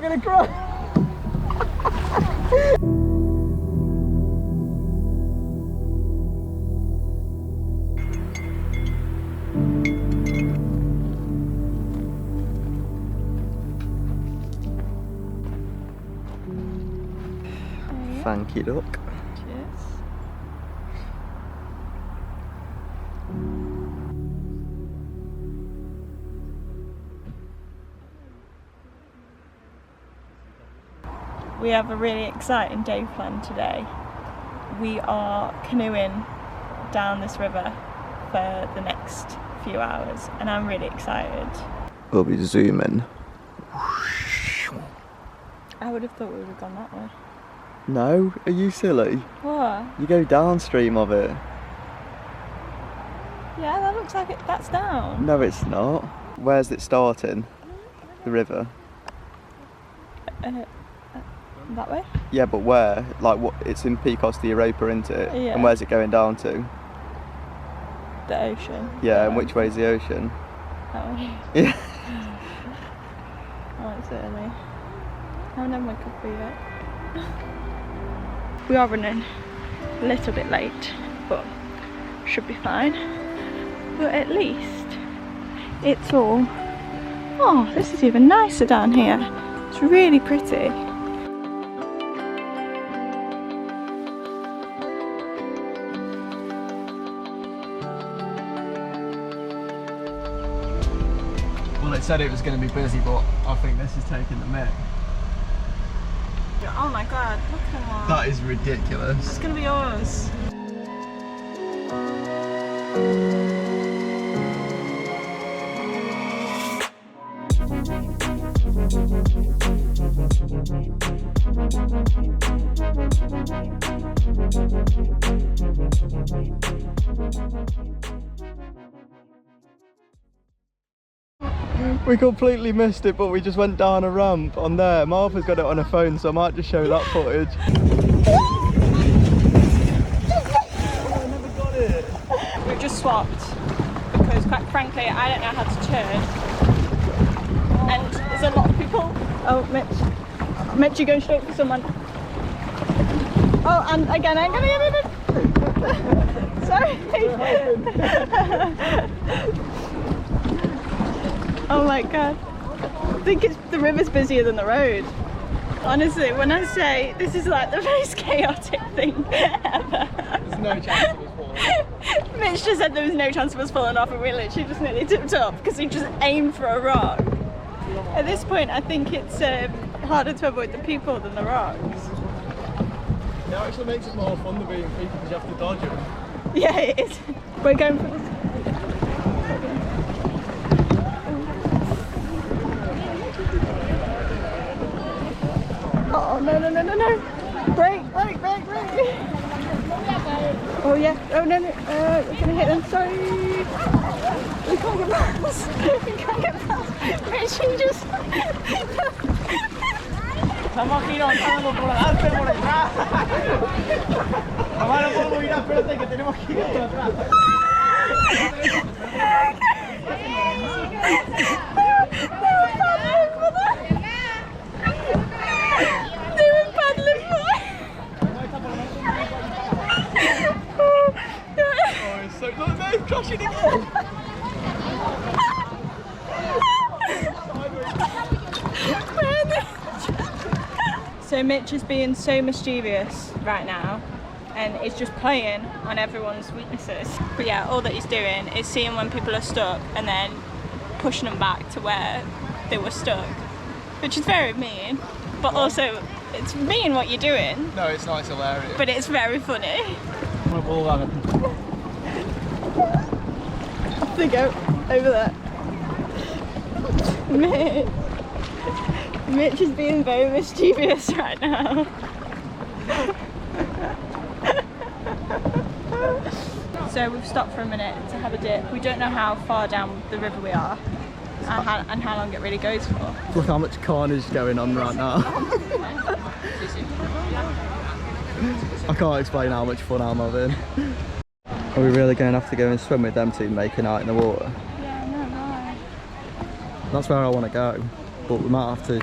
gonna cry. Thank you, duck. Cheers. We have a really exciting day planned today. We are canoeing down this river for the next few hours and I'm really excited. We'll be zooming. I would have thought we would have gone that way. No, are you silly? What? You go downstream of it. Yeah, that looks like that's down. No, it's not. Where's it starting? The river? That way? Yeah, but where? Like, what? It's in Picos de Europa, isn't it? Yeah. And where's it going down to? The ocean. Yeah, and which way's the ocean? That way. Yeah. Oh, it's early. I haven't had my coffee yet. We are running a little bit late, but should be fine. But at least it's all... Oh, this is even nicer down here. It's really pretty. Well, it said it was going to be busy, but I think this is taking the mick. Oh my god, look at that. That is ridiculous. It's going to be ours. We completely missed it, but we just went down a ramp on there. Martha's got it on her phone, so I might just show that footage. I never got it. We've just swapped because, quite frankly, I don't know how to turn. And there's a lot of people. Oh, Mitch. Mitch, you're going straight for someone. Oh, and again, I'm gonna get it. Sorry. Oh my god. I think the river's busier than the road. Honestly, when I say this is like the most chaotic thing ever. There's no chance it was falling. Mitch just said there was no chance of us falling off and we literally just nearly tipped off because he just aimed for a rock. At this point, I think it's harder to avoid the people than the rocks. It actually makes it more fun than being people because you have to dodge them. Yeah, it is. We're going for this. Oh, no. Brake. Oh, yeah. Oh, no. We're going to hit them. Sorry. We can't get past. Mitch, you just... Estamos aquí levantando por adelante, por detrás. Mamá, no podemos ir, espérate que tenemos que ir por atrás. They were paddling for it. Oh, it's so... Look, they're crashing again. So Mitch is being so mischievous right now and is just playing on everyone's weaknesses. But yeah, all that he's doing is seeing when people are stuck and then pushing them back to where they were stuck, which is very mean, but also it's mean what you're doing. No, it's not, it's hilarious. But it's very funny. Off they go, over there. Mitch is being very mischievous right now. So we've stopped for a minute to have a dip. We don't know how far down the river we are and how long it really goes for. Look how much carnage is going on right now. I can't explain how much fun I'm having. Are we really going to have to go and swim with them two making out in the water? Yeah, no. That's where I want to go, but we might have to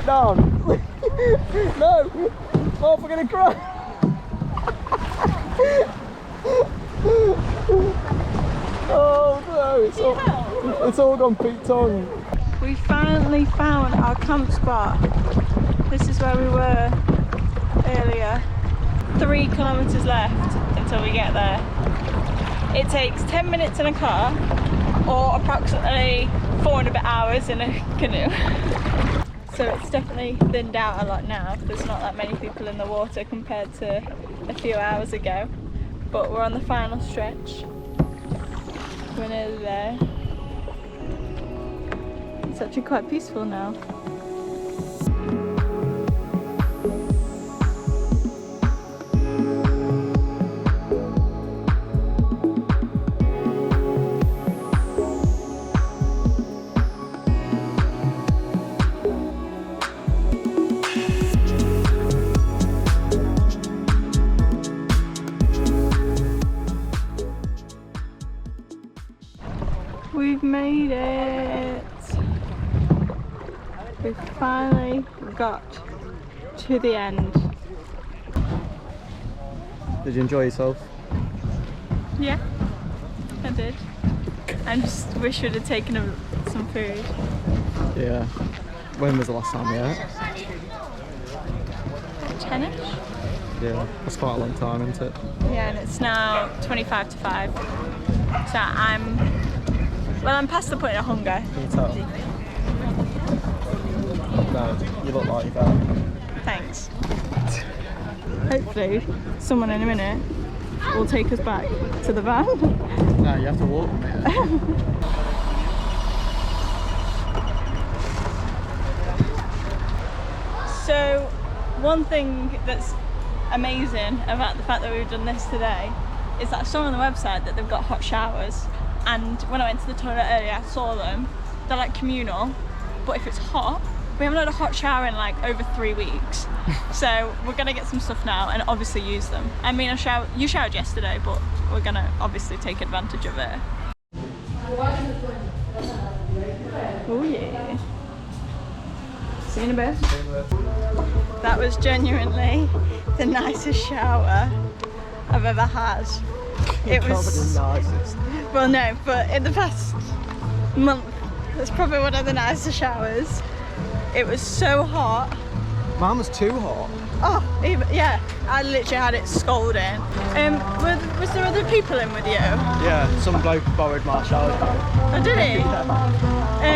back down. No! Martha, we're gonna cry. Oh no, it's all gone Pete Tong. We finally found our camp spot. This is where we were earlier. 3 kilometres left until we get there. It takes 10 minutes in a car or approximately 4 and a bit hours in a canoe. So it's definitely thinned out a lot now. There's not that many people in the water compared to a few hours ago. But we're on the final stretch. We're nearly there. It's actually quite peaceful now. We've made it! We finally got to the end. Did you enjoy yourself? Yeah, I did. I just wish we'd have taken some food. Yeah. When was the last time you ate? 10ish? Yeah, that's quite a long time, isn't it? Yeah, and it's now 25 to 5. So I'm past the point of hunger. Can you tell? No, you look like you've had. Thanks. Hopefully, someone in a minute will take us back to the van. No, you have to walk from here. So, one thing that's amazing about the fact that we've done this today is that I saw on the website that they've got hot showers, and when I went to the toilet earlier I saw them. They're like communal, but if it's hot, we haven't had a hot shower in like over 3 weeks. So we're gonna get some stuff now and obviously use them. I mean, you showered yesterday, but we're gonna obviously take advantage of it. Oh yeah. See you in a bit. That was genuinely the nicest shower I've ever had. It was the nicest. well, no, but in the past month, that's probably one of the nicest showers. It was so hot. Mine was too hot. Oh, yeah, I literally had it scalding. Was there other people in with you? Yeah, some bloke borrowed my shower gel. Oh, did he? He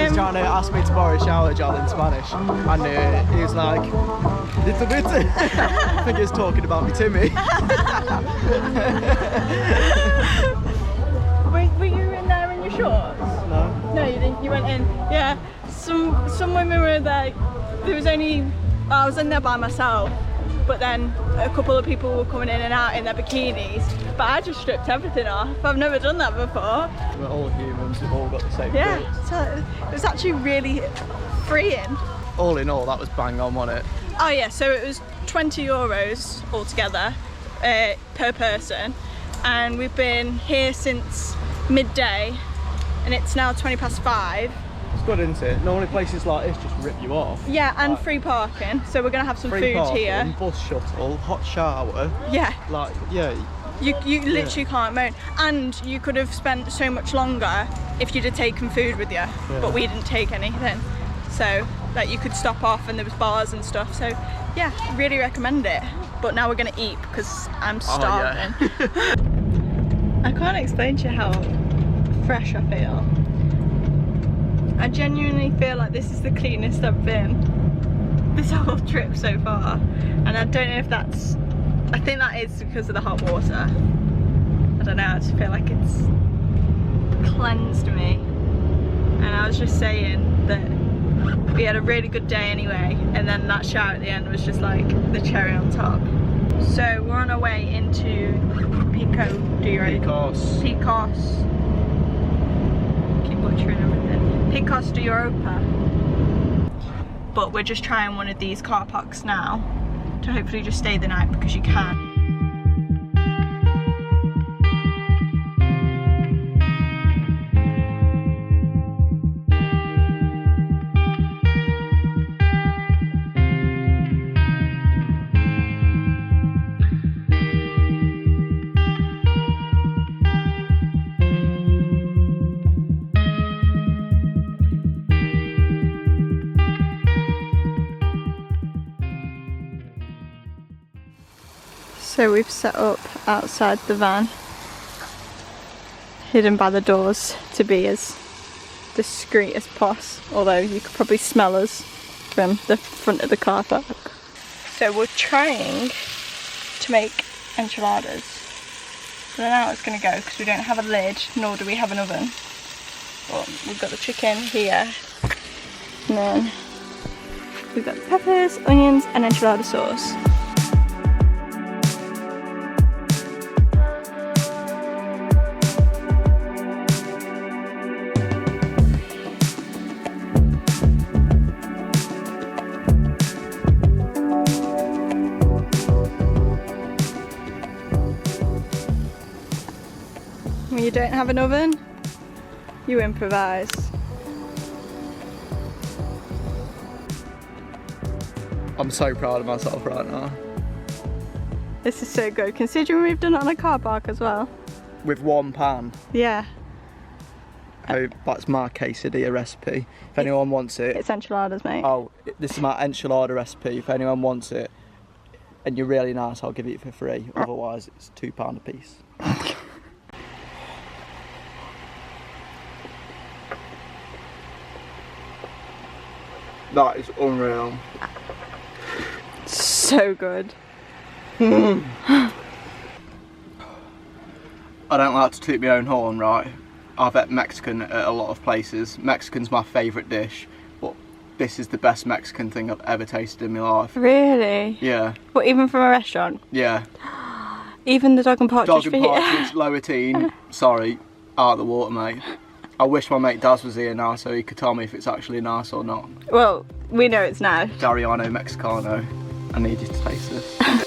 was trying to ask me to borrow a shower gel in Spanish, and he was like, little bit. I think he was talking about me, Timmy. Were you in there in your shorts? No. No, you didn't. You went in. Yeah. Some women were like, there was only, I was in there by myself, but then a couple of people were coming in and out in their bikinis. But I just stripped everything off. I've never done that before. We're all humans. We've all got the same. Yeah. thoughts. So it was actually really freeing. All in all, that was bang on, wasn't it? Oh yeah. So it was €20 altogether per person, and we've been here since midday, and it's now 5:20. It's good, isn't it? Normally places like this just rip you off. Yeah, and Like, free parking. So we're gonna have some free food parking, here. bus shuttle, hot shower. Yeah. Like, yeah. You literally can't moan. And you could have spent so much longer if you'd have taken food with you. Yeah. But we didn't take anything. So like you could stop off and there was bars and stuff. So yeah, really recommend it. But now we're gonna eat because I'm starving. Oh, yeah. I can't explain to you how fresh I feel. I genuinely feel like this is the cleanest I've been this whole trip so far. And I don't know if that's, I think that is because of the hot water. I don't know, I just feel like it's cleansed me. And I was just saying that we had a really good day anyway, and then that shower at the end was just like the cherry on top. So we're on our way into Picos. Keep butchering everything. Picos de Europa. But we're just trying one of these car parks now to hopefully just stay the night because you can. So we've set up outside the van, hidden by the doors to be as discreet as possible, although you could probably smell us from the front of the car park. So we're trying to make enchiladas. I don't know how it's going to go because we don't have a lid, nor do we have an oven. But we've got the chicken here, and then we've got the peppers, onions and enchilada sauce. When you don't have an oven, you improvise. I'm so proud of myself right now. This is so good, considering we've done it on a car park as well. With one pan. Yeah. Oh, that's my quesadilla recipe. If anyone wants it. It's enchiladas, mate. Oh, this is my enchilada recipe. If anyone wants it, and you're really nice, I'll give it for free. Otherwise, it's £2 a piece. That is unreal. So good. I don't like to toot my own horn, right? I've had Mexican at a lot of places. Mexican's my favourite dish, but this is the best Mexican thing I've ever tasted in my life. Really? Yeah. But even from a restaurant? Yeah. Even the dog and partridge Dog and partridge, lower teen, sorry, out of the water, mate. I wish my mate Daz was here now so he could tell me if it's actually nice or not. Well, we know it's now. Dariano Mexicano, I need you to taste this.